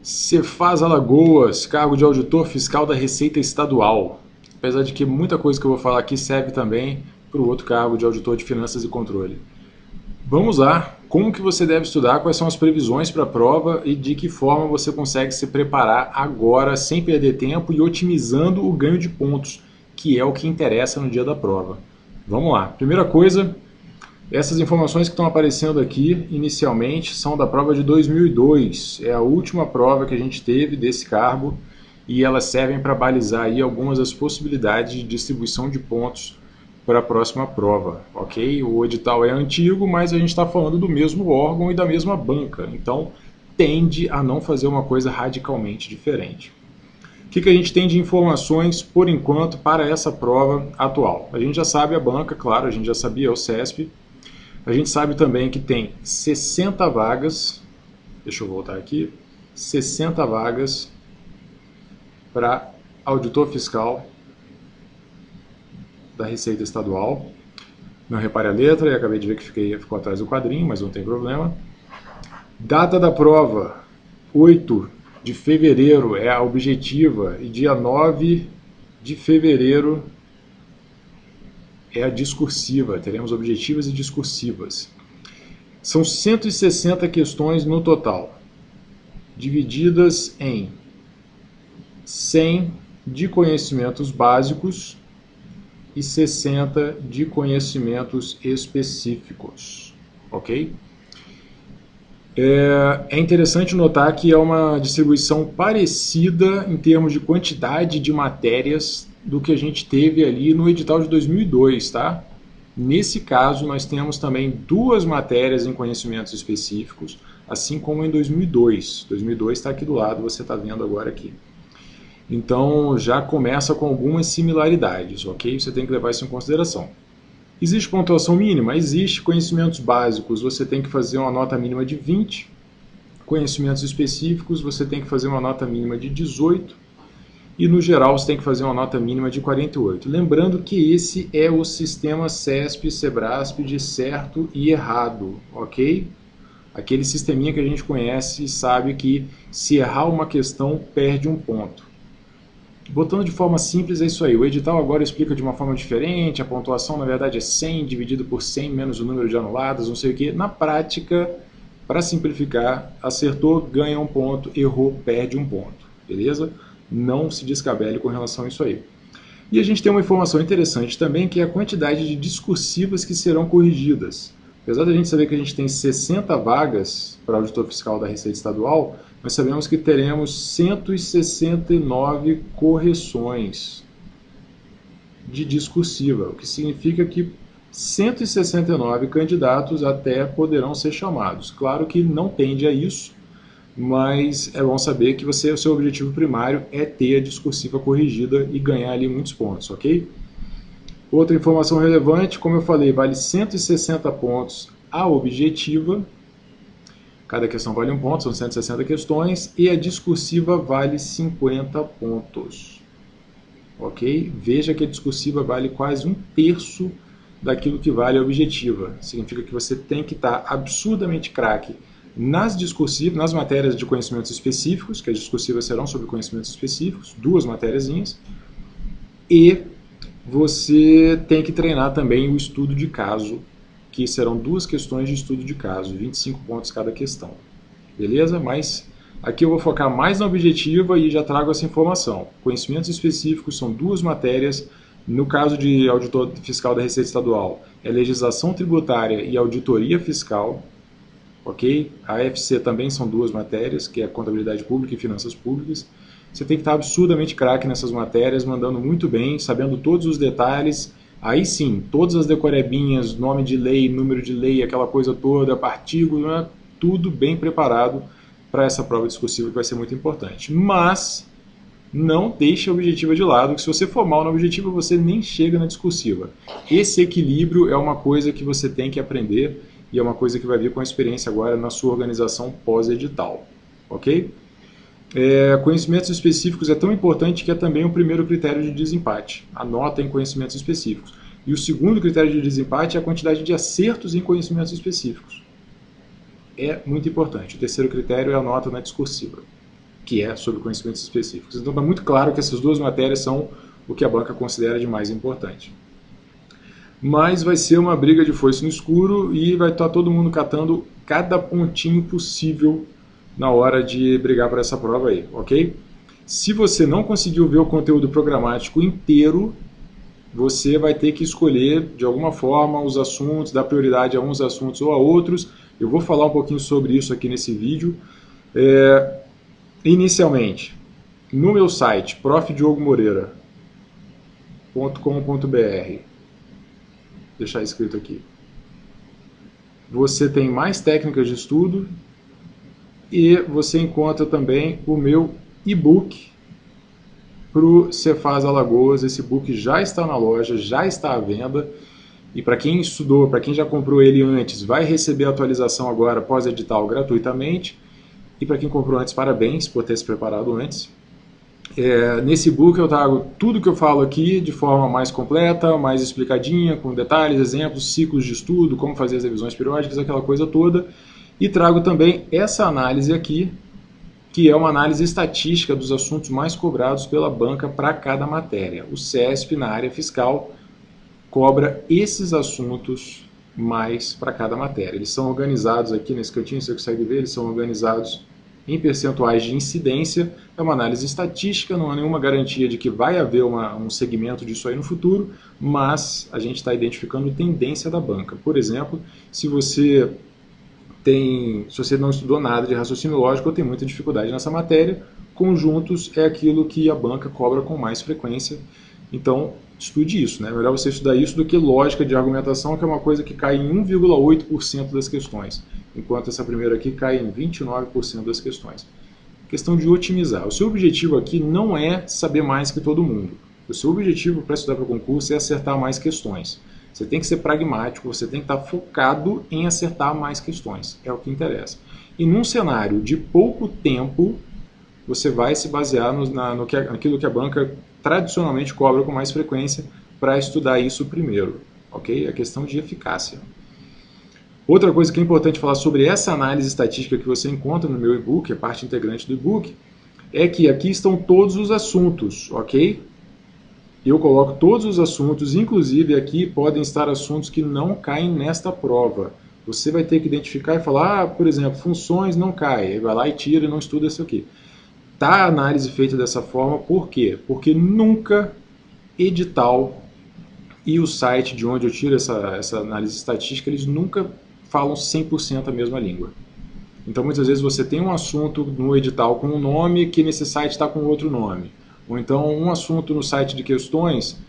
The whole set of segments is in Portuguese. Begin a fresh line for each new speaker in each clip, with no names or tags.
Cefaz Alagoas, cargo de auditor fiscal da Receita Estadual. Apesar de que muita coisa que eu vou falar aqui serve também para o outro cargo de auditor de finanças e controle. Vamos lá, como que você deve estudar, quais são as previsões para a prova e de que forma você consegue se preparar agora sem perder tempo e otimizando o ganho de pontos, que é o que interessa no dia da prova. Vamos lá, primeira coisa, essas informações que estão aparecendo aqui inicialmente são da prova de 2002, é a última prova que a gente teve desse cargo e elas servem para balizar aí algumas das possibilidades de distribuição de pontos para a próxima prova, ok? O edital é antigo, mas a gente está falando do mesmo órgão e da mesma banca, então tende a não fazer uma coisa radicalmente diferente. O que a gente tem de informações, por enquanto, para essa prova atual? A gente já sabe a banca, claro, a gente já sabia, é o CESP. A gente sabe também que tem 60 vagas, deixa eu voltar aqui, 60 vagas para auditor fiscal da Receita Estadual. Não repare a letra, e acabei de ver que ficou atrás do quadrinho, mas não tem problema. Data da prova, 8 de fevereiro é a objetiva e dia 9 de fevereiro é a discursiva. Teremos objetivas e discursivas. São 160 questões no total, divididas em 100 de conhecimentos básicos e 60 de conhecimentos específicos, ok? É interessante notar que é uma distribuição parecida em termos de quantidade de matérias do que a gente teve ali no edital de 2002, tá? Nesse caso, nós temos também 2 matérias em conhecimentos específicos, assim como em 2002. 2002 está aqui do lado, você está vendo agora aqui. Então, já começa com algumas similaridades, ok? Você tem que levar isso em consideração. Existe pontuação mínima? Existe. Conhecimentos básicos, você tem que fazer uma nota mínima de 20. Conhecimentos específicos, você tem que fazer uma nota mínima de 18. E no geral, você tem que fazer uma nota mínima de 48. Lembrando que esse é o sistema CESP, SEBRASP de certo e errado, ok? Aquele sisteminha que a gente conhece e sabe que se errar uma questão, perde um ponto. Botando de forma simples, é isso aí. O edital agora explica de uma forma diferente, a pontuação na verdade é 100 dividido por 100 menos o número de anuladas, não sei o que. Na prática, para simplificar, acertou, ganha um ponto, errou, perde um ponto. Beleza? Não se descabele com relação a isso aí. E a gente tem uma informação interessante também, que é a quantidade de discursivas que serão corrigidas. Apesar da gente saber que a gente tem 60 vagas para auditor fiscal da Receita Estadual, nós sabemos que teremos 169 correções de discursiva, o que significa que 169 candidatos até poderão ser chamados. Claro que não tende a isso, mas é bom saber que o seu objetivo primário é ter a discursiva corrigida e ganhar ali muitos pontos, ok? Outra informação relevante, como eu falei, vale 160 pontos a objetiva. Cada questão vale 1 ponto, são 160 questões, e a discursiva vale 50 pontos. Ok? Veja que a discursiva vale quase 1/3 daquilo que vale a objetiva. Significa que você tem que estar absurdamente craque nas discursivas, nas matérias de conhecimentos específicos, que as discursivas serão sobre conhecimentos específicos, 2 matériazinhas, e você tem que treinar também o estudo de caso, que serão 2 questões de estudo de caso, 25 pontos cada questão. Beleza? Mas aqui eu vou focar mais na objetiva e já trago essa informação. Conhecimentos específicos são 2 matérias. No caso de auditor fiscal da Receita Estadual, é legislação tributária e auditoria fiscal. Ok? A AFC também são 2 matérias, que é contabilidade pública e finanças públicas. Você tem que estar absurdamente craque nessas matérias, mandando muito bem, sabendo todos os detalhes. Aí sim, todas as decorebinhas, nome de lei, número de lei, aquela coisa toda, artigo, né? Tudo bem preparado para essa prova discursiva que vai ser muito importante. Mas não deixe a objetiva de lado, que se você for mal na objetiva, você nem chega na discursiva. Esse equilíbrio é uma coisa que você tem que aprender e é uma coisa que vai vir com a experiência agora na sua organização pós-edital. Ok? Conhecimentos específicos é tão importante que é também o primeiro critério de desempate. Anota em conhecimentos específicos. E o segundo critério de desempate é a quantidade de acertos em conhecimentos específicos. É muito importante. O terceiro critério é a nota na discursiva. que é sobre conhecimentos específicos. Então está muito claro que essas duas matérias são o que a banca considera de mais importante. Mas vai ser uma briga de foice no escuro e vai estar todo mundo catando cada pontinho possível na hora de brigar para essa prova aí, ok? Se você não conseguiu ver o conteúdo programático inteiro, você vai ter que escolher de alguma forma os assuntos, dar prioridade a uns assuntos ou a outros. Eu vou falar um pouquinho sobre isso aqui nesse vídeo. Inicialmente, no meu site profdiogomoreira.com.br, deixar escrito aqui, você tem mais técnicas de estudo e você encontra também o meu e-book para o Cefaz Alagoas. Esse book já está na loja, já está à venda, e para quem estudou, para quem já comprou ele antes, vai receber a atualização agora pós-edital gratuitamente, e para quem comprou antes, parabéns por ter se preparado antes. Nesse book eu trago tudo que eu falo aqui de forma mais completa, mais explicadinha, com detalhes, exemplos, ciclos de estudo, como fazer as revisões periódicas, aquela coisa toda, e trago também essa análise aqui, que é uma análise estatística dos assuntos mais cobrados pela banca para cada matéria. O CESP, na área fiscal, cobra esses assuntos mais para cada matéria. Eles são organizados aqui nesse cantinho, você consegue ver, eles são organizados em percentuais de incidência. É uma análise estatística, não há nenhuma garantia de que vai haver um segmento disso aí no futuro, mas a gente está identificando tendência da banca. Por exemplo, se você não estudou nada de raciocínio lógico ou tem muita dificuldade nessa matéria, conjuntos é aquilo que a banca cobra com mais frequência. Então, estude isso, né? Melhor você estudar isso do que lógica de argumentação, que é uma coisa que cai em 1,8% das questões, enquanto essa primeira aqui cai em 29% das questões. Questão de otimizar. O seu objetivo aqui não é saber mais que todo mundo. O seu objetivo para estudar para o concurso é acertar mais questões. Você tem que ser pragmático, você tem que estar focado em acertar mais questões, é o que interessa. E num cenário de pouco tempo, você vai se basear naquilo que a banca tradicionalmente cobra com mais frequência para estudar isso primeiro, ok? A questão de eficácia. Outra coisa que é importante falar sobre essa análise estatística que você encontra no meu e-book, a parte integrante do e-book, é que aqui estão todos os assuntos, ok? Eu coloco todos os assuntos, inclusive aqui podem estar assuntos que não caem nesta prova. Você vai ter que identificar e falar, por exemplo, funções não cai, aí vai lá e tira e não estuda isso aqui. Tá a análise feita dessa forma, por quê? Porque nunca edital e o site de onde eu tiro essa análise estatística, eles nunca falam 100% a mesma língua. Então muitas vezes você tem um assunto no edital com um nome que nesse site está com outro nome. Ou então um assunto no site de questões,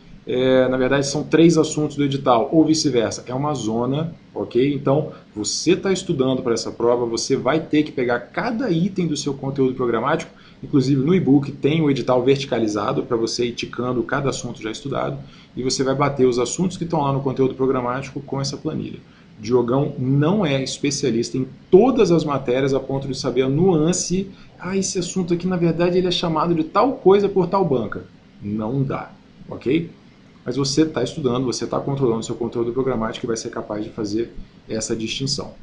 na verdade são 3 assuntos do edital, ou vice-versa. É uma zona, ok? Então você está estudando para essa prova, você vai ter que pegar cada item do seu conteúdo programático. Inclusive no e-book tem o edital verticalizado para você ir ticando cada assunto já estudado, e você vai bater os assuntos que estão lá no conteúdo programático com essa planilha. Diogão não é especialista em todas as matérias a ponto de saber a nuance. Esse assunto aqui na verdade ele é chamado de tal coisa por tal banca. Não dá, ok? Mas você está estudando, você está controlando seu conteúdo programático e vai ser capaz de fazer essa distinção.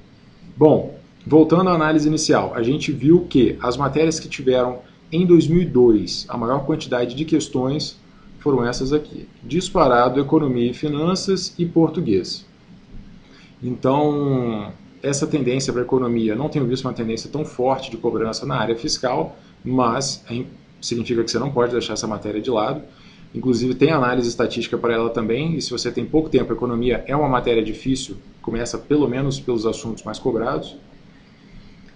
Bom, voltando à análise inicial, a gente viu que as matérias que tiveram em 2002 a maior quantidade de questões foram essas aqui. Disparado, economia e finanças e português. Então, essa tendência para a economia, não tenho visto uma tendência tão forte de cobrança na área fiscal, mas significa que você não pode deixar essa matéria de lado. Inclusive tem análise estatística para ela também, e se você tem pouco tempo, a economia é uma matéria difícil, começa pelo menos pelos assuntos mais cobrados,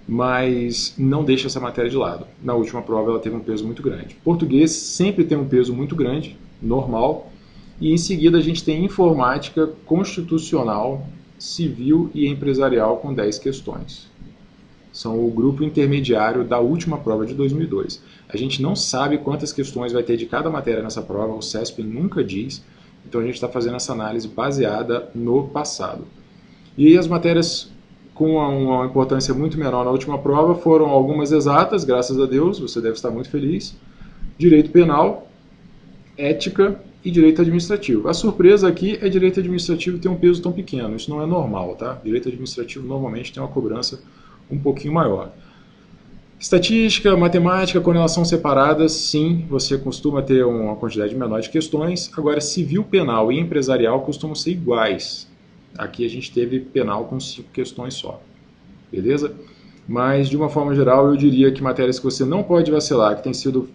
mas não deixa essa matéria de lado. Na última prova ela teve um peso muito grande. Português sempre tem um peso muito grande, normal, e em seguida a gente tem informática, constitucional, civil e empresarial com 10 questões. São o grupo intermediário da última prova de 2002. A gente não sabe quantas questões vai ter de cada matéria nessa prova, o CESP nunca diz, então a gente está fazendo essa análise baseada no passado. E as matérias com uma importância muito menor na última prova foram algumas exatas, graças a Deus, você deve estar muito feliz, direito penal, ética e direito administrativo. A surpresa aqui é direito administrativo ter um peso tão pequeno, isso não é normal, tá? Direito administrativo normalmente tem uma cobrança um pouquinho maior. Estatística, matemática, quando elas são separadas, sim, você costuma ter uma quantidade menor de questões. Agora, civil, penal e empresarial costumam ser iguais. Aqui a gente teve penal com 5 questões só. Beleza? Mas, de uma forma geral, eu diria que matérias que você não pode vacilar, que tem sido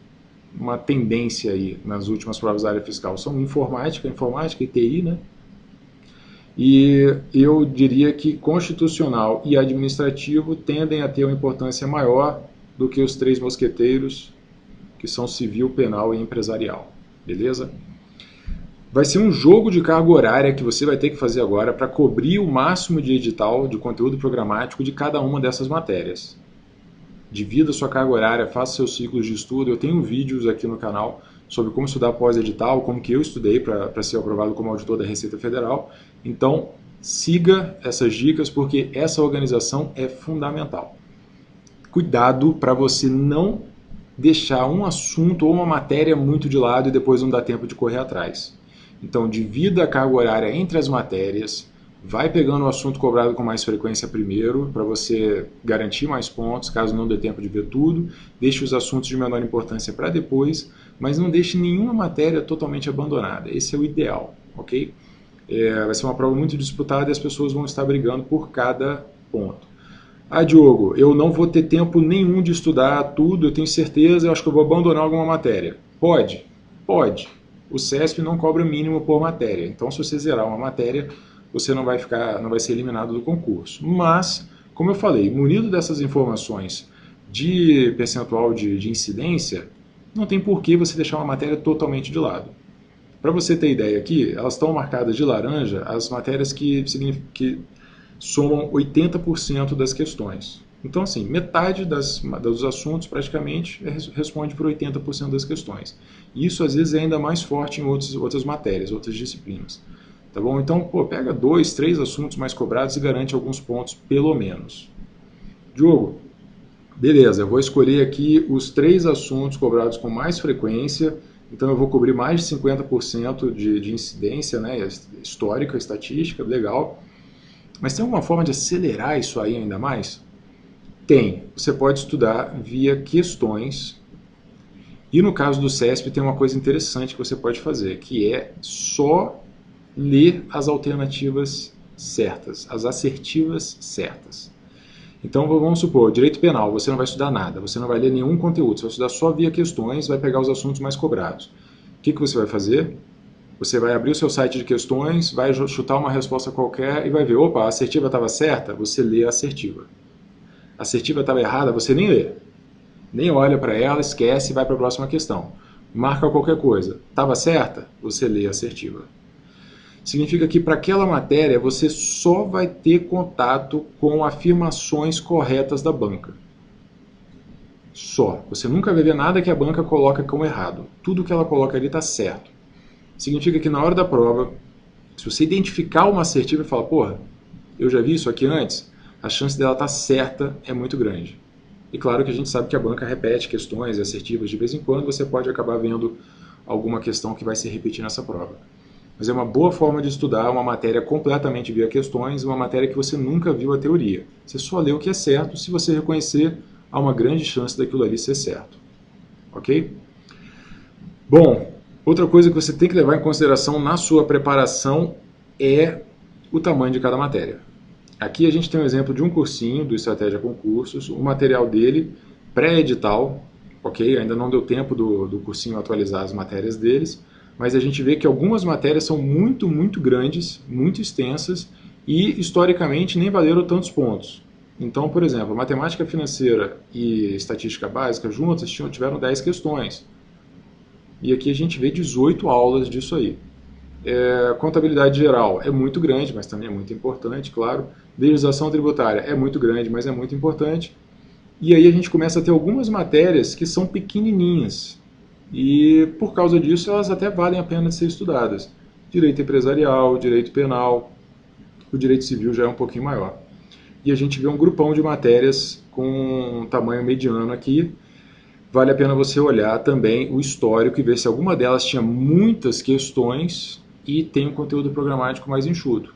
uma tendência aí nas últimas provas da área fiscal, são informática e TI, né? E eu diria que constitucional e administrativo tendem a ter uma importância maior do que os 3 mosqueteiros, que são civil, penal e empresarial. Beleza? Vai ser um jogo de carga horária que você vai ter que fazer agora para cobrir o máximo de edital, de conteúdo programático de cada uma dessas matérias. Divida sua carga horária, faça seus ciclos de estudo. Eu tenho vídeos aqui no canal sobre como estudar pós-edital, como que eu estudei para ser aprovado como auditor da Receita Federal. Então, siga essas dicas porque essa organização é fundamental. Cuidado para você não deixar um assunto ou uma matéria muito de lado e depois não dar tempo de correr atrás. Então, divida a carga horária entre as matérias, vai pegando o assunto cobrado com mais frequência primeiro, para você garantir mais pontos, caso não dê tempo de ver tudo. Deixe os assuntos de menor importância para depois, mas não deixe nenhuma matéria totalmente abandonada. Esse é o ideal, ok? Vai ser uma prova muito disputada e as pessoas vão estar brigando por cada ponto. Ah, Diogo, eu não vou ter tempo nenhum de estudar tudo, eu tenho certeza, eu acho que eu vou abandonar alguma matéria. Pode, pode. O CESP não cobra mínimo por matéria, então se você zerar uma matéria, você não vai ser eliminado do concurso. Mas, como eu falei, munido dessas informações de percentual de incidência, não tem por que você deixar uma matéria totalmente de lado. Para você ter ideia aqui, elas estão marcadas de laranja as matérias que somam 80% das questões. Então, assim, metade dos assuntos praticamente responde por 80% das questões. E isso, às vezes, é ainda mais forte em outras matérias, outras disciplinas. Tá bom? Então, pega 2, 3 assuntos mais cobrados e garante alguns pontos, pelo menos. Diogo, beleza, eu vou escolher aqui os 3 assuntos cobrados com mais frequência. Então, eu vou cobrir mais de 50% de incidência, né, histórica, estatística, legal. Mas tem alguma forma de acelerar isso aí ainda mais? Tem. Você pode estudar via questões. E no caso do CESP tem uma coisa interessante que você pode fazer, que é só ler as alternativas certas, as assertivas certas. Então vamos supor, direito penal, você não vai estudar nada, você não vai ler nenhum conteúdo, você vai estudar só via questões, vai pegar os assuntos mais cobrados. O que você vai fazer? Você vai abrir o seu site de questões, vai chutar uma resposta qualquer e vai ver, opa, a assertiva estava certa? Você lê a assertiva. A assertiva estava errada? Você nem lê. Nem olha para ela, esquece e vai para a próxima questão. Marca qualquer coisa. Estava certa? Você lê a assertiva. Significa que para aquela matéria você só vai ter contato com afirmações corretas da banca. Só. Você nunca vai ver nada que a banca coloca como errado. Tudo que ela coloca ali está certo. Significa que na hora da prova, se você identificar uma assertiva e falar, porra, eu já vi isso aqui antes, a chance dela estar certa é muito grande. E claro que a gente sabe que a banca repete questões assertivas de vez em quando, você pode acabar vendo alguma questão que vai se repetir nessa prova. Mas é uma boa forma de estudar uma matéria completamente via questões, uma matéria que você nunca viu a teoria. Você só lê o que é certo, se você reconhecer, há uma grande chance daquilo ali ser certo. Ok? Bom, outra coisa que você tem que levar em consideração na sua preparação é o tamanho de cada matéria. Aqui a gente tem um exemplo de um cursinho do Estratégia Concursos, o material dele pré-edital, ok? Ainda não deu tempo do cursinho atualizar as matérias deles, mas a gente vê que algumas matérias são muito, muito grandes, muito extensas e historicamente nem valeram tantos pontos. Então, por exemplo, matemática financeira e estatística básica juntas tiveram 10 questões. E aqui a gente vê 18 aulas disso aí. Contabilidade geral é muito grande, mas também é muito importante, claro. Legislação tributária é muito grande, mas é muito importante. E aí a gente começa a ter algumas matérias que são pequenininhas. E por causa disso elas até valem a pena de ser estudadas. Direito empresarial, direito penal, o direito civil já é um pouquinho maior. E a gente vê um grupão de matérias com um tamanho mediano aqui. Vale a pena você olhar também o histórico e ver se alguma delas tinha muitas questões e tem um conteúdo programático mais enxuto.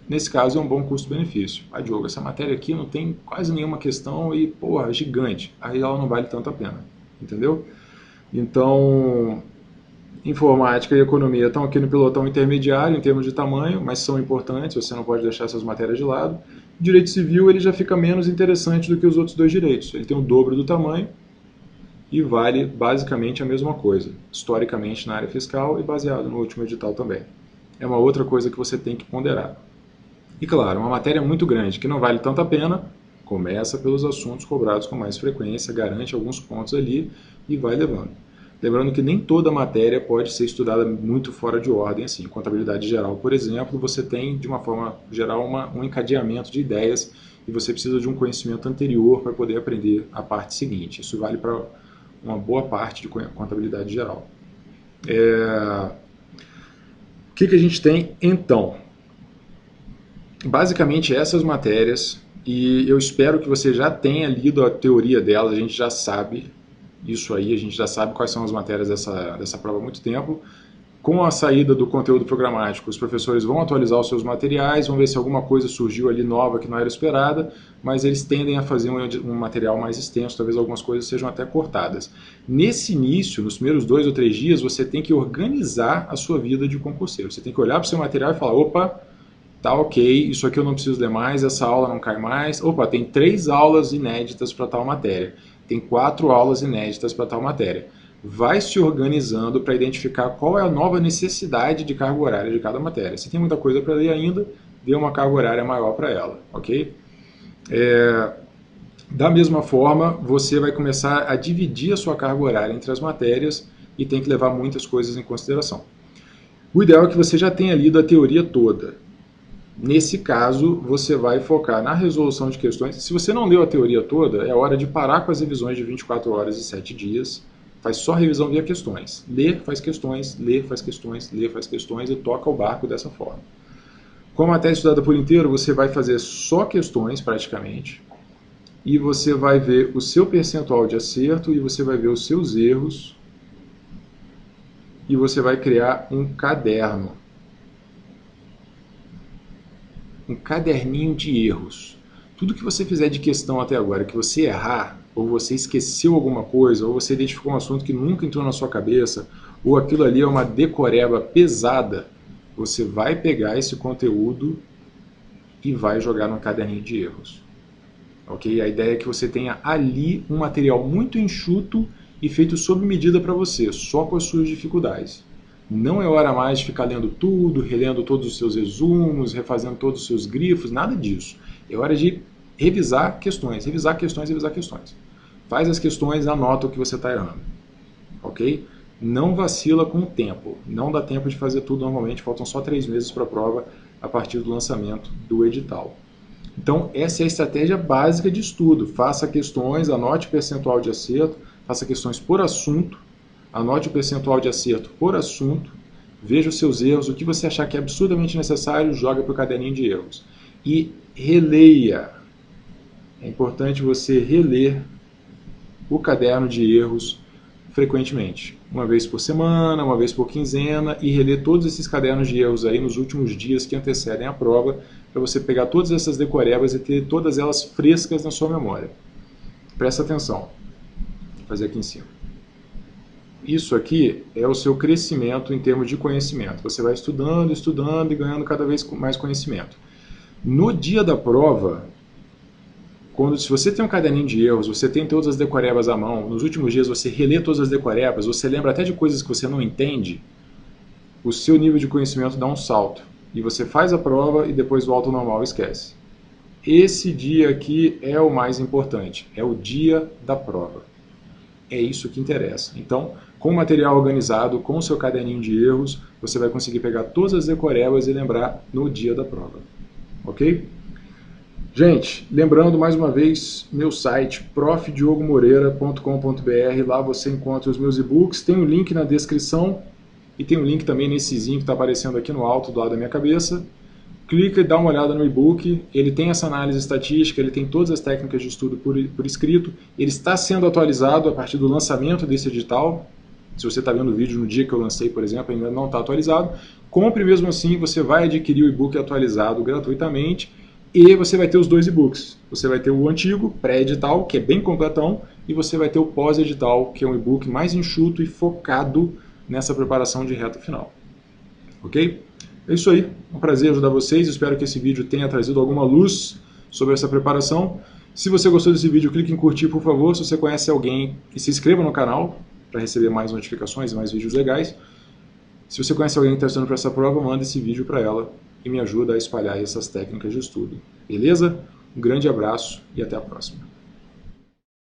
nesse caso é um bom custo-benefício. Ah, Diogo, essa matéria aqui não tem quase nenhuma questão e, porra, é gigante. Aí ela não vale tanto a pena, entendeu? Então, informática e economia estão aqui no pelotão intermediário em termos de tamanho, mas são importantes, você não pode deixar essas matérias de lado. Direito civil ele já fica menos interessante do que os outros dois direitos. Ele tem o dobro do tamanho e vale basicamente a mesma coisa, historicamente na área fiscal e baseado no último edital também. É uma outra coisa que você tem que ponderar. E claro, uma matéria muito grande que não vale tanto a pena, começa pelos assuntos cobrados com mais frequência, garante alguns pontos ali e vai levando. Lembrando que nem toda matéria pode ser estudada muito fora de ordem, assim. Contabilidade geral, por exemplo, você tem, de uma forma geral, um encadeamento de ideias e você precisa de um conhecimento anterior para poder aprender a parte seguinte. Isso vale para uma boa parte de contabilidade geral. O que a gente tem, então? Basicamente, essas matérias, e eu espero que você já tenha lido a teoria delas, a gente já sabe isso aí, a gente já sabe quais são as matérias dessa prova há muito tempo. Com a saída do conteúdo programático, os professores vão atualizar os seus materiais, vão ver se alguma coisa surgiu ali nova que não era esperada, mas eles tendem a fazer um material mais extenso, talvez algumas coisas sejam até cortadas. Nesse início, nos primeiros 2 ou 3 dias, você tem que organizar a sua vida de concurseiro. Você tem que olhar para o seu material e falar, opa, tá ok, isso aqui eu não preciso ler mais, essa aula não cai mais, opa, tem 3 aulas inéditas para tal matéria. Tem 4 aulas inéditas para tal matéria. Vai se organizando para identificar qual é a nova necessidade de carga horária de cada matéria. Se tem muita coisa para ler ainda, dê uma carga horária maior para ela, ok? Da mesma forma, você vai começar a dividir a sua carga horária entre as matérias e tem que levar muitas coisas em consideração. O ideal é que você já tenha lido a teoria toda. Nesse caso, você vai focar na resolução de questões. Se você não leu a teoria toda, é hora de parar com as revisões de 24 horas e 7 dias. Faz só revisão via questões. Lê, faz questões, lê, faz questões, lê, faz questões e toca o barco dessa forma. Com a matéria estudada por inteiro, você vai fazer só questões, praticamente. E você vai ver o seu percentual de acerto e você vai ver os seus erros. E você vai criar um caderno. Um caderninho de erros. Tudo que você fizer de questão até agora, que você errar, ou você esqueceu alguma coisa, ou você identificou um assunto que nunca entrou na sua cabeça, ou aquilo ali é uma decoreba pesada, você vai pegar esse conteúdo e vai jogar no caderninho de erros. Ok? A ideia é que você tenha ali um material muito enxuto e feito sob medida para você, só com as suas dificuldades. Não é hora mais de ficar lendo tudo, relendo todos os seus resumos, refazendo todos os seus grifos, nada disso. É hora de revisar questões, revisar questões, revisar questões. Faz as questões, anota o que você está errando. Ok? Não vacila com o tempo. Não dá tempo de fazer tudo normalmente, faltam só 3 meses para a prova a partir do lançamento do edital. Então, essa é a estratégia básica de estudo. Faça questões, anote o percentual de acerto, faça questões por assunto, anote o percentual de acerto por assunto, veja os seus erros, o que você achar que é absurdamente necessário, joga para o caderninho de erros. E releia. É importante você reler o caderno de erros frequentemente. Uma vez por semana, uma vez por quinzena, e reler todos esses cadernos de erros aí nos últimos dias que antecedem a prova, para você pegar todas essas decorebas e ter todas elas frescas na sua memória. Presta atenção. Vou fazer aqui em cima. Isso aqui é o seu crescimento em termos de conhecimento. Você vai estudando, estudando e ganhando cada vez mais conhecimento. No dia da prova, se você tem um caderninho de erros, você tem todas as decorebas à mão, nos últimos dias você relê todas as decorebas, você lembra até de coisas que você não entende, o seu nível de conhecimento dá um salto. E você faz a prova e depois volta ao normal e esquece. Esse dia aqui é o mais importante, é o dia da prova. É isso que interessa. Então, com o material organizado, com o seu caderninho de erros, você vai conseguir pegar todas as decorebas e lembrar no dia da prova. Ok? Gente, lembrando mais uma vez, meu site profdiogomoreira.com.br, lá você encontra os meus e-books, tem um link na descrição e tem um link também nessezinho que está aparecendo aqui no alto do lado da minha cabeça. Clica e dá uma olhada no e-book, ele tem essa análise estatística, ele tem todas as técnicas de estudo por escrito, ele está sendo atualizado a partir do lançamento desse edital. Se você está vendo o vídeo no dia que eu lancei, por exemplo, ainda não está atualizado, compre mesmo assim, você vai adquirir o e-book atualizado gratuitamente e você vai ter os dois e-books. Você vai ter o antigo, pré-edital, que é bem completão, e você vai ter o pós-edital, que é um e-book mais enxuto e focado nessa preparação de reta final. Ok? É isso aí, é um prazer ajudar vocês, espero que esse vídeo tenha trazido alguma luz sobre essa preparação. Se você gostou desse vídeo, clique em curtir, por favor. Se você conhece alguém, que se inscreva no canal para receber mais notificações e mais vídeos legais. Se você conhece alguém que está estudando para essa prova, manda esse vídeo para ela e me ajuda a espalhar essas técnicas de estudo. Beleza? Um grande abraço e até a próxima.